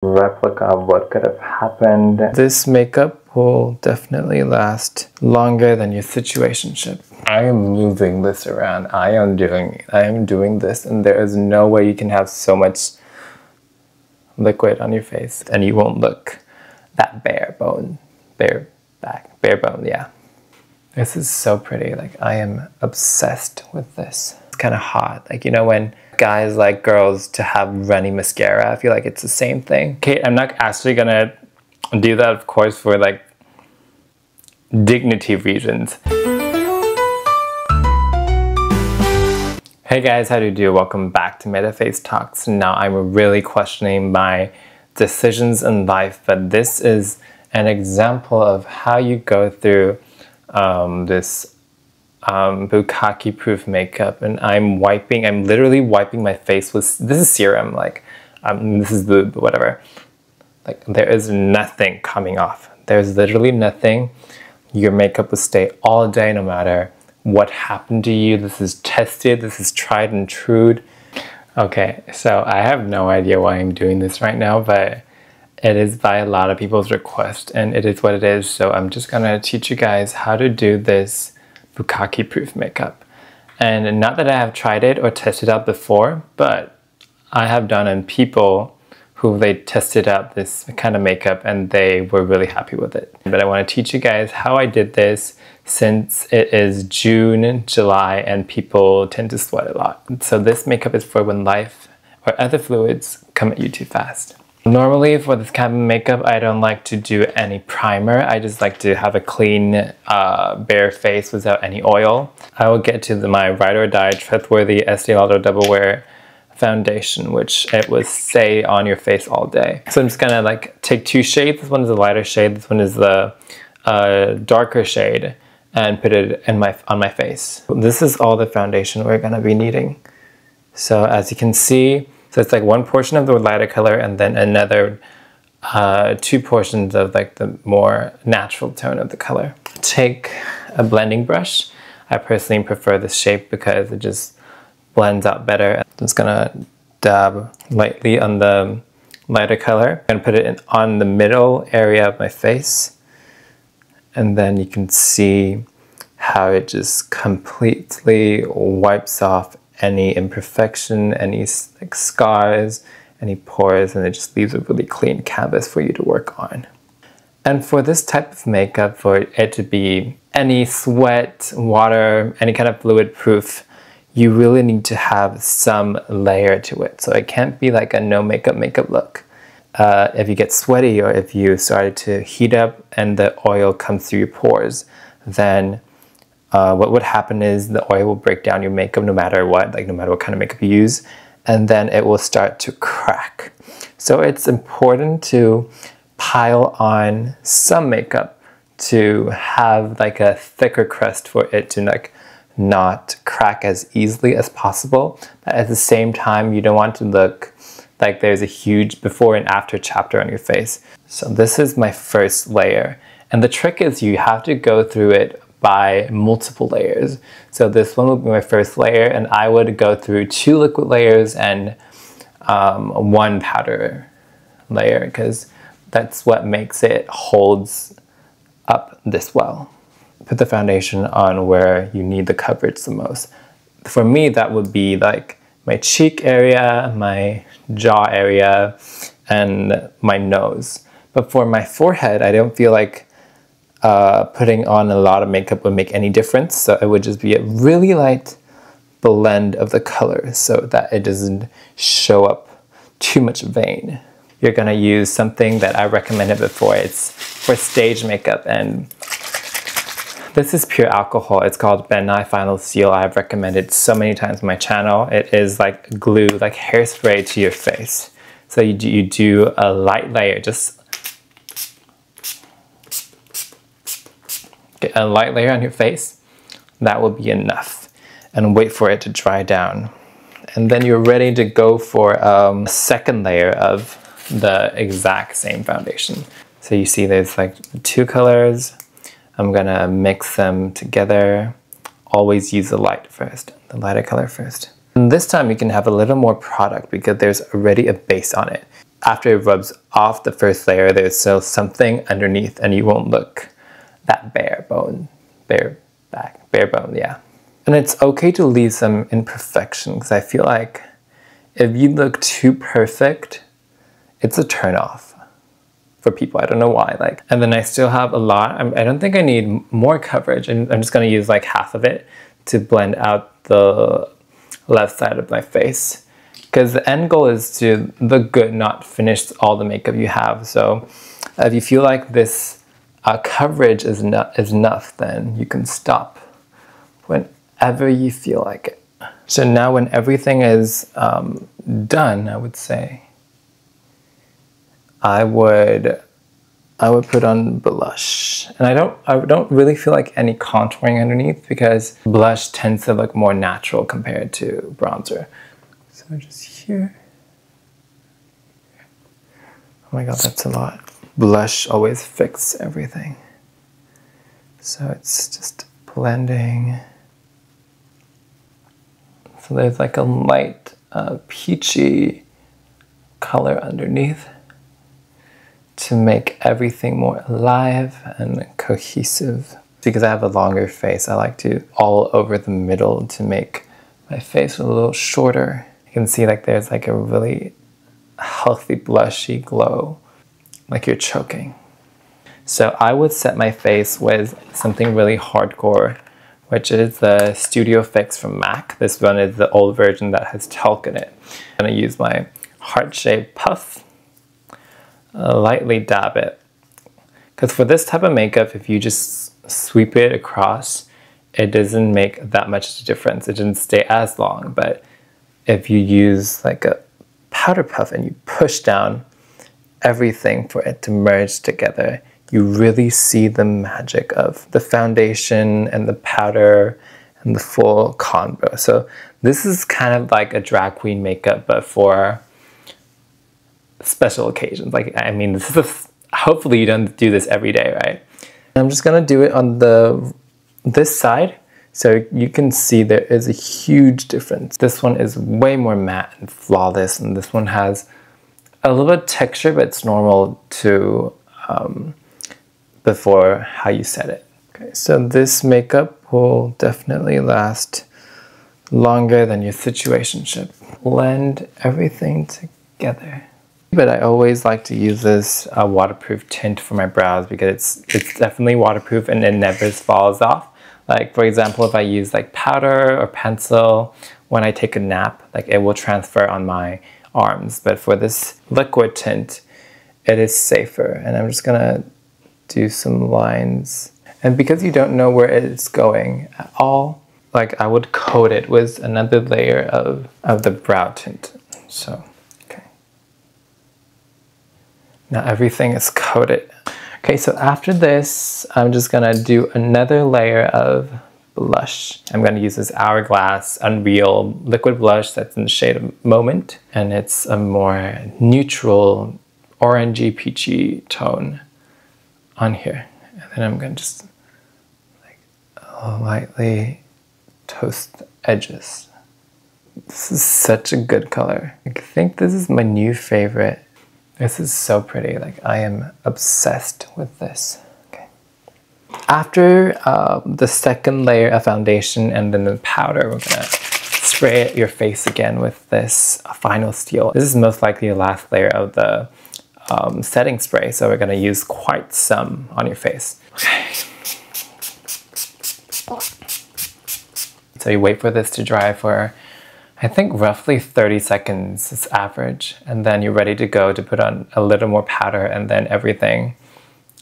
replica of what could have happened. This makeup will definitely last longer than your situationship. I am moving this around. I am doing this, and there is no way you can have so much liquid on your face and you won't look that bare bone, yeah. This is so pretty. Like, I am obsessed with this. It's kind of hot. Like, you know, when guys like girls to have runny mascara, I feel like it's the same thing. Okay, I'm not actually gonna do that, of course, for like dignity reasons. Hey guys, how do you do? Welcome back to Metaface Talks. Now I'm really questioning my decisions in life, but this is an example of how you go through this bukkake proof makeup, and I'm literally wiping my face with, this is serum, like this is the whatever, like there is nothing coming off. There's literally nothing. Your makeup will stay all day no matter what happened to you. This is tested, this is tried and true. Okay, so I have no idea why I'm doing this right now, but it is by a lot of people's request, and it is what it is. So I'm just gonna teach you guys how to do this bukkake proof makeup. And not that I have tried it or tested out before, but I have done on people who they tested out this kind of makeup and they were really happy with it. But I want to teach you guys how I did this, since it is June, July, and people tend to sweat a lot. So this makeup is for when life or other fluids come at you too fast. Normally for this kind of makeup, I don't like to do any primer. I just like to have a clean, bare face without any oil. I will get to my Ride or Die Trustworthy Estee Lauder Double Wear foundation, which it will stay on your face all day. So I'm just gonna like take two shades. This one is a lighter shade, this one is the darker shade, and put it in on my face. This is all the foundation we're gonna be needing. So as you can see, so it's like one portion of the lighter color and then another two portions of like the more natural tone of the color. Take a blending brush. I personally prefer this shape because it just blends out better. I'm just gonna dab lightly on the lighter color and put it on the middle area of my face. And then you can see how it just completely wipes off any imperfection, any like scars, any pores, and it just leaves a really clean canvas for you to work on. And for this type of makeup, for it to be any sweat, water, any kind of fluid proof, you really need to have some layer to it. So it can't be like a no makeup look. If you get sweaty or if you started to heat up and the oil comes through your pores, then what would happen is the oil will break down your makeup no matter what, like no matter what kind of makeup you use, and then it will start to crack. So it's important to pile on some makeup to have like a thicker crust for it to like not crack as easily as possible. But at the same time, you don't want to look like there's a huge before and after chapter on your face. So this is my first layer. And the trick is you have to go through it by multiple layers. So this one would be my first layer, and I would go through 2 liquid layers and 1 powder layer, because that's what makes it holds up this well. Put the foundation on where you need the coverage the most. For me, that would be like my cheek area, my jaw area, and my nose. But for my forehead, I don't feel like putting on a lot of makeup would make any difference. So it would just be a really light blend of the colors so that it doesn't show up too much vein. You're gonna use something that I recommended before. It's for stage makeup, and this is pure alcohol. It's called Ben Nye Final Seal. I've recommended so many times on my channel. It is like glue, like hairspray to your face. So you do a light layer, just get a light layer on your face. That will be enough. And wait for it to dry down. And then you're ready to go for a second layer of the exact same foundation. So you see there's like 2 colors. I'm gonna mix them together. Always use the lighter color first. And this time you can have a little more product because there's already a base on it. after it rubs off the first layer, there's still something underneath and you won't look that bare bone, yeah. And it's okay to leave some imperfection, because I feel like if you look too perfect, it's a turn off for people. I don't know why. Like, and then I still have a lot. I don't think I need more coverage, and I'm just gonna use like half of it to blend out the left side of my face, because the end goal is to look good, not finish all the makeup you have. So if you feel like this coverage is enough, then you can stop whenever you feel like it. So now when everything is done, I would say I would put on blush. And I don't really feel like any contouring underneath, because blush tends to look more natural compared to bronzer. So just here. Oh my god, that's a lot. Blush always fixes everything. So it's just blending. So there's like a light peachy color underneath to make everything more alive and cohesive. Because I have a longer face, I like to all over the middle to make my face a little shorter. You can see like there's like a really healthy blushy glow, like you're choking. So I would set my face with something really hardcore, which is the Studio Fix from MAC. This one is the old version that has talc in it. I'm gonna use my heart-shaped puff, lightly dab it. Because for this type of makeup, if you just sweep it across, it doesn't make that much difference. It doesn't stay as long. But if you use like a powder puff and you push down everything for it to merge together, you really see the magic of the foundation and the powder and the full combo. So this is kind of like a drag queen makeup, but for special occasions. Like, I mean, this is hopefully you don't do this every day, right? I'm just gonna do it on this side, so you can see there is a huge difference. This one is way more matte and flawless, and this one has a little bit of texture, but it's normal to before how you set it. Okay, so this makeup will definitely last longer than your situationship. Blend everything together. But I always like to use this waterproof tint for my brows, because it's definitely waterproof and it never falls off. Like, for example, if I use like powder or pencil when I take a nap, like it will transfer on my arms. But for this liquid tint, it is safer. And I'm just gonna do some lines. And because you don't know where it's going at all, like I would coat it with another layer of the brow tint. So, okay. Now everything is coated. Okay, so after this, I'm just gonna do another layer of blush. I'm gonna use this Hourglass Unreal liquid blush that's in the shade of Moment. And it's a more neutral, orangey, peachy tone on here. And then I'm gonna just like lightly toast the edges. This is such a good color. I think this is my new favorite. This is so pretty. Like, I am obsessed with this. Okay. After the second layer of foundation and then the powder, we're gonna spray your face again with this Final Steel. This is most likely the last layer of the setting spray, so we're gonna use quite some on your face. Okay. So you wait for this to dry for, I think, roughly 30 seconds is average, and then you're ready to go to put on a little more powder, and then everything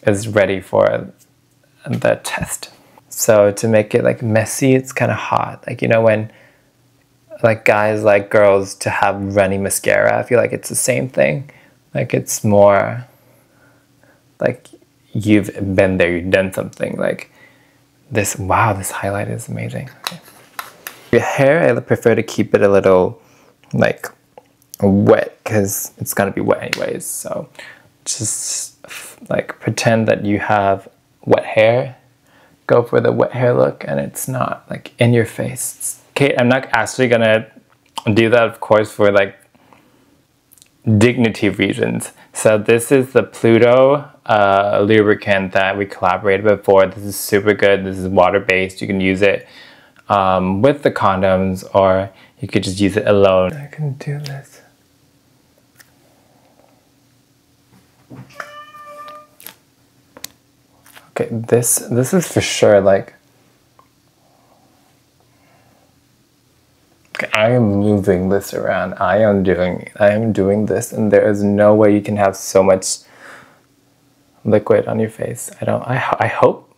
is ready for the test. So to make it like messy, it's kind of hot. Like, you know, when like guys like girls to have runny mascara, I feel like it's the same thing. Like, it's more like you've been there, you've done something. Like this, wow, this highlight is amazing. Okay. Your hair, I prefer to keep it a little like wet, because it's gonna be wet anyways. So just like pretend that you have wet hair, go for the wet hair look, and it's not like in your face. Okay, I'm not actually gonna do that, of course, for like dignity reasons. So this is the Pluto lubricant that we collaborated before. This is super good. This is water-based. You can use it with the condoms, or you could just use it alone. I can do this. Okay, this is for sure like, okay, I am moving this around. I am doing this, and there is no way you can have so much liquid on your face. I hope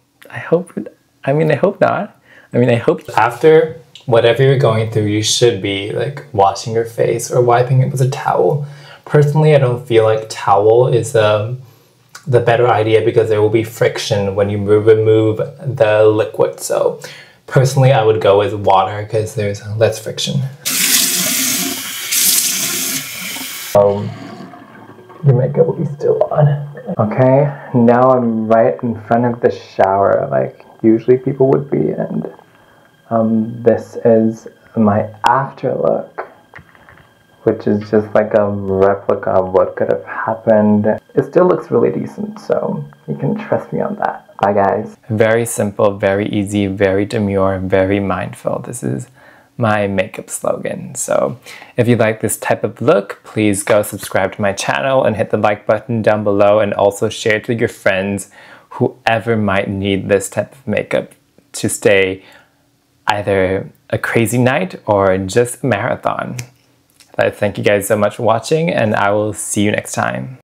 not. I hope after whatever you're going through, you should be like washing your face or wiping it with a towel. Personally, I don't feel like towel is the better idea because there will be friction when you remove the liquid. So personally, I would go with water because there's less friction. Your makeup will be still on. Okay, now I'm right in front of the shower like usually people would be, and this is my after look, which is just like a replica of what could have happened. It still looks really decent, so you can trust me on that. Bye guys. Very simple, very easy, very demure, very mindful. This is my makeup slogan. So if you like this type of look, please go subscribe to my channel and hit the like button down below, and also share it with your friends, whoever might need this type of makeup to stay either a crazy night or just a marathon. Thank you guys so much for watching, and I will see you next time.